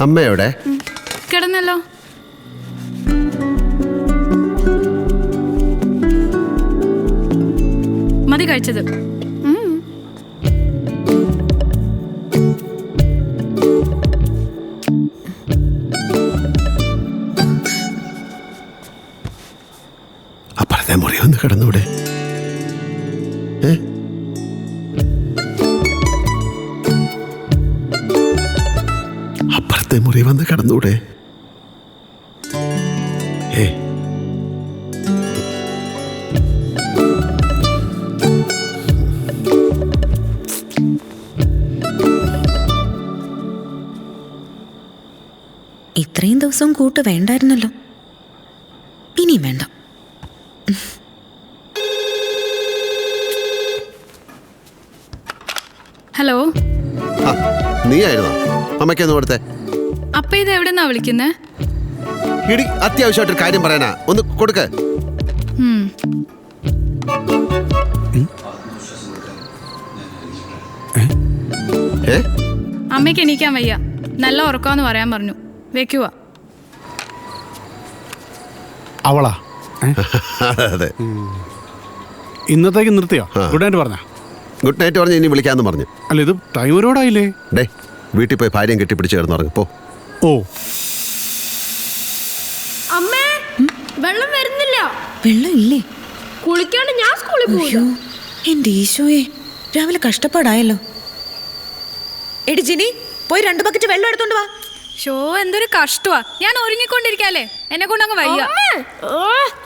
അമ്മയോടെ കിടന്നല്ലോ. മതി കഴിച്ചത്. അപ്പുറത്തെ മുറി വന്ന് കിടന്നൂടെ? അപ്പുറത്തെ മുറി വന്ന് കിടന്നൂടെ? ഇത്രയും ദിവസം കൂട്ട് വേണ്ടായിരുന്നല്ലോ. ഇനിയും വേണ്ട. ഹലോ, നീ ആയിരുന്നോ? അമ്മയ്ക്കൊന്ന് കൊടുത്തേ. അപ്പ ഇത് എവിടെന്നാ വിളിക്കുന്നേ? ഇടി, അത്യാവശ്യമായിട്ടൊരു കാര്യം പറയാനാ, ഒന്ന് കൊടുക്ക. അമ്മയ്ക്ക് എണീക്കാൻ വയ്യ, നല്ല ഉറക്കാന്ന് പറയാൻ പറഞ്ഞു. വെക്കുവാ. അവളാ? അതെ. ഇന്നത്തേക്ക് നിർത്തിയോ? ഗുഡ് നൈറ്റ് പറഞ്ഞ? ഗുഡ് നൈറ്റ് പറഞ്ഞ് ഇനി വിളിക്കാന്ന് പറഞ്ഞു. അല്ല, ഇത് ടൈം ഒരുപാടായില്ലേ? ഡേ, വീട്ടിൽ പോയി ഭാര്യയും കെട്ടിപ്പിടിച്ച് കിടന്നുറങ്ങി പോ. ഓ, അമ്മേ, വെള്ളം വരുന്നില്ല. വെള്ളം ഇല്ലേ? കുളിക്കാണ്ട് ഞാൻ സ്കൂളിൽ പോയി. എന്റെ ഈശോയെ, രാവിലെ കഷ്ടപ്പാടായല്ലോ. എടി ജിനി, പോയി 2 ബക്കറ്റ് വെള്ളം എടുത്തോണ്ട് വാ. ഷോ, എന്തൊരു കഷ്ടമാ. ഞാൻ ഒരുങ്ങിക്കൊണ്ടിരിക്കാല്ലേ, എന്നെ കൊണ്ടങ്ങ് വയ്യ.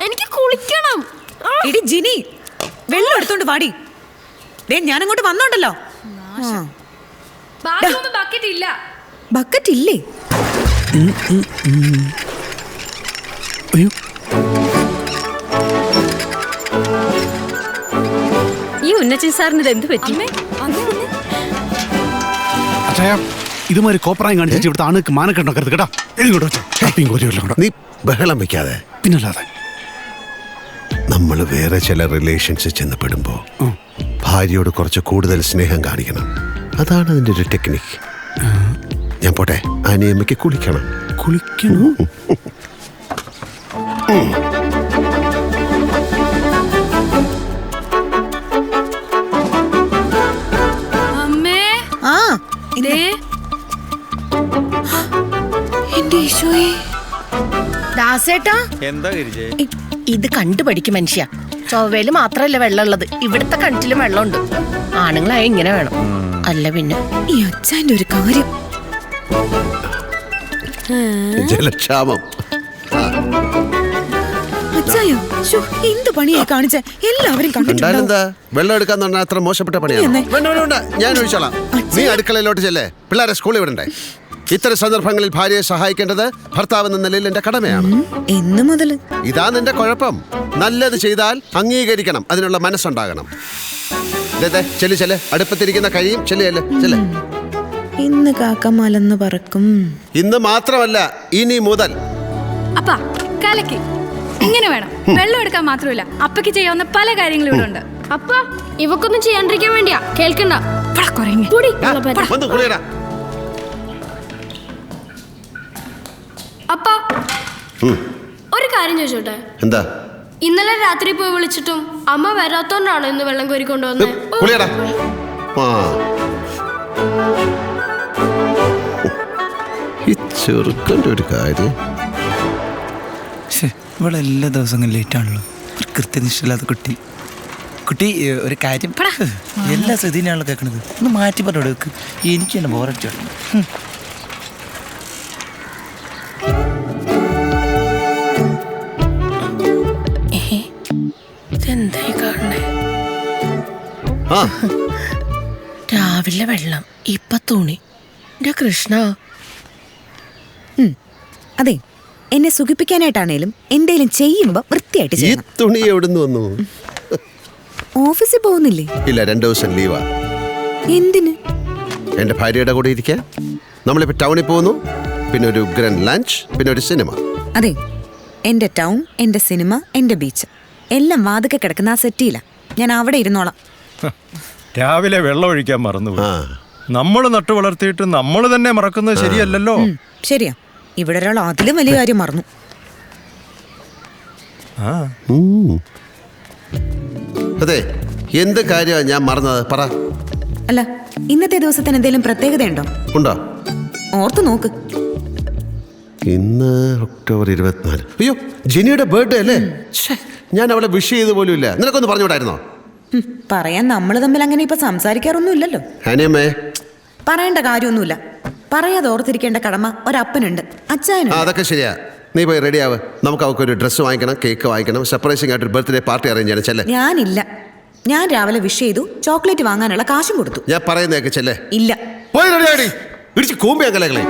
എനിക്ക് കുളിക്കണം. എടി ജിനി, വെള്ളം എടുത്തോണ്ട് വാടി. ഞാനങ്ങോട്ട് വന്നോണ്ടല്ലോ. ബക്കറ്റ് ഇല്ല. ബക്കറ്റ് ഇല്ലേ? അയ്യോ, ഈ ഉന്നച്ചൻ സാറിന് ഇത് എന്ത് പറ്റി? അച്ഛാ, ഇതുമാതിരി കോപ്പറായും കാണിച്ചു ഇവിടുത്തെ ആണുക്ക് മാനക്കെട്ടുണ്ടാക്കരുത് കേട്ടോ. നീ ബഹളം വെക്കാതെ. പിന്നല്ലാതെ നമ്മൾ വേറെ ചില റിലേഷൻസ് ചെന്ന് പെടുമ്പോ ഭാര്യയോട് കുറച്ച് കൂടുതൽ സ്നേഹം കാണിക്കണം. അതാണ് അതിൻ്റെ ഒരു ടെക്നിക്ക്. ഞാൻ പോട്ടെ, അനിയമ്മയ്ക്ക് കുളിക്കണം. കുളിക്കണോ? അമ്മേ, എന്റെ ഈശോയെ. ദാസേട്ടാ, എന്താ ഇത് കണ്ടുപഠിക്കും മനുഷ്യ. ചൊവ്വയില് മാത്രല്ല വെള്ളം ഉള്ളത്, ഇവിടുത്തെ കിണറ്റിലും വെള്ളമുണ്ട്. ആണുങ്ങളായ ഇങ്ങനെ വേണം, അല്ല പിന്നെ. ഈ അച്ഛൻ്റെ ഒരു കാര്യം. ജലക്ഷാമം. അച്ഛായോ, എന്ത് പണിയാ കാണിച്ച? എല്ലാവരും കണ്ടിട്ടുണ്ടാ? വെള്ളം എടുക്കാൻ പറഞ്ഞാൽ അത്ര മോശപ്പെട്ട പണിയാണ്. ഞാൻ ഒഴിച്ചോളാം. നീ അടുക്കളയിലോട്ട് ചെല്ലേ, പിള്ളേരെ സ്കൂളിൽ വിടണ്ടേ? ഇത്തരം സന്ദർഭങ്ങളിൽ ഭാര്യയെ സഹായിക്കേണ്ടത് ഭർത്താവ് എന്ന നിലയിൽ എന്റെ കടമയാണ്. എന്ന് മുതല്? ഇതാ നിന്റെ കുഴപ്പം. നല്ലത് ചെയ്താൽ അംഗീകരിക്കണം, അതിനുള്ള മനസ്സുണ്ടാകണം. ചെല്ല് ചെല്ല്, അടുപ്പത്തിരിക്കുന്ന കഴിയും. ചെല്ല്. ഇന്ന് കാക്ക മലന്ന് പറക്കും. ഇന്ന് മാത്രമല്ല, ഇനി മുതൽ. അപ്പാ കലക്കി ഇങ്ങനെ വേണം. വെള്ളം എടുക്കാൻ മാത്രമല്ല, അപ്പയ്ക്ക് ചെയ്യാവുന്ന പല കാര്യങ്ങളും ഇവിടെ ഉണ്ട്. അപ്പ ഇവക്കൊന്നും ചെയ്യാണ്ടിരിക്കാൻ വേണ്ടിയാ. കേൾക്കണ്ട. അപ്പ ഒരു കാര്യം ചോദിച്ചോട്ടെ? എന്താ? ഇന്നലെ രാത്രി പോയി വിളിച്ചിട്ടും അമ്മ വരാത്തോണ്ടാണോ ഇന്ന് വെള്ളം കോരി കൊണ്ടുവന്നേ? ഈ ചെറുക്കൻ്റെ ഒരു കാര്യം. ഇവിടെ എല്ലാ ദിവസവും ലേറ്റ് ആണല്ലോ. ഒരു കൃത്യനിഷ്ഠയില്ലാത്ത കുട്ടി. ഒരു കാര്യം, എല്ലാ സ്ഥിതിയാണല്ലോ കേൾക്കണത്. ഒന്ന് മാറ്റി പറഞ്ഞോട്. എനിക്ക് തന്നെ ബോറടിച്ചു. എന്തായി കാണണേ? രാവിലെ വെള്ളം, ഇപ്പൊ തുണി. എന്റെ കൃഷ്ണ. അതെ, എന്നെ സുഖിപ്പിക്കാനായിട്ടാണേലും എന്തേലും ചെയ്യുമ്പോ വൃത്തിയായിട്ട് ഈ തുണി എവിടുന്ന് വന്നു? ഓഫീസിൽ പോകുന്നില്ലേ? ഇല്ല, 2 ദിവസം ലീവാ. എന്തിന്? എന്റെ ഭാര്യയുടെ കൂടെ ഇരിക്കാൻ. നമ്മളിപ്പോ ടൗണിൽ പോകുന്നു, പിന്നെ ഒരു ഉഗ്രൻ ലഞ്ച്, പിന്നെ ഒരു സിനിമ. അതെ, എന്റെ ടൗൺ, എന്റെ സിനിമ, എന്റെ ബീച്ച് എല്ലാം വാതുക്കെ കിടക്കുന്ന ആ സെറ്റിയില്ല. ഞാൻ അവിടെ ഇരുന്നോളാം. രാവിലെ വെള്ളം ഒഴിക്കാൻ മറന്നുപോയി. ആ. നമ്മൾ നട്ടു വളർത്തിയിട്ട് നമ്മൾ തന്നെ മറക്കുന്നത് ശരിയല്ലല്ലോ. ശരിയാ, ഇവിടെ ഒരാൾ അതിലും വലിയ കാര്യം മറന്നു. ആ അതെ, എന്ത് കാര്യമാണ് ഞാൻ മറന്നത്? പറ. അല്ല, ഇന്നത്തെ ദിവസത്തിന് എന്തെങ്കിലും പ്രത്യേകതയുണ്ടോ? ഉണ്ടോ? ഓർത്തു നോക്ക്. ഇന്ന് ഒക്ടോബർ 24. അയ്യോ, ജിനിയുടെ ബർത്ത്ഡേ അല്ലേ? ഛേ, ഞാൻ അവളെ വിഷ് ചെയ്ത് പോലും ഇല്ല. നിനക്കൊന്ന് പറഞ്ഞുകൂടായിരുന്നോ? പറയാൻ നമ്മൾ തമ്മിൽ അങ്ങനെ ഇപ്പൊ സംസാരിക്കാറൊന്നും ഇല്ലല്ലോ. ഹനിയമ്മേ, പറയേണ്ട കാര്യമൊന്നുമില്ല. പറയാതെ ഓർത്തിരിക്കേണ്ട കടമ ഒരപ്പനുണ്ട്, അച്ചായനുണ്ട്. അതൊക്കെ ശരിയാ. നീ പോയി റെഡി ആവ്. നമുക്ക് അവൾക്കൊരു ഡ്രസ്സ് വാങ്ങിക്കണം, കേക്ക് വാങ്ങിക്കണം, സർപ്രൈസിംഗ് ആയിട്ട് ഒരു ബർത്ത്ഡേ പാർട്ടി അറേഞ്ച് ചെയ്യണം. ചെല്ലേ. ഞാനില്ല. ഞാൻ രാവിലെ വിഷ് ചെയ്തു, ചോക്ലേറ്റ് വാങ്ങാനുള്ള കാശും കൊടുത്തു. ഞാൻ പറയുന്നതൊക്കെ ചെല്ലേ. ഇല്ല. പോയി റെഡി ആടി. ഇടിച്ച് കൂമ്പിയാക്കലേ.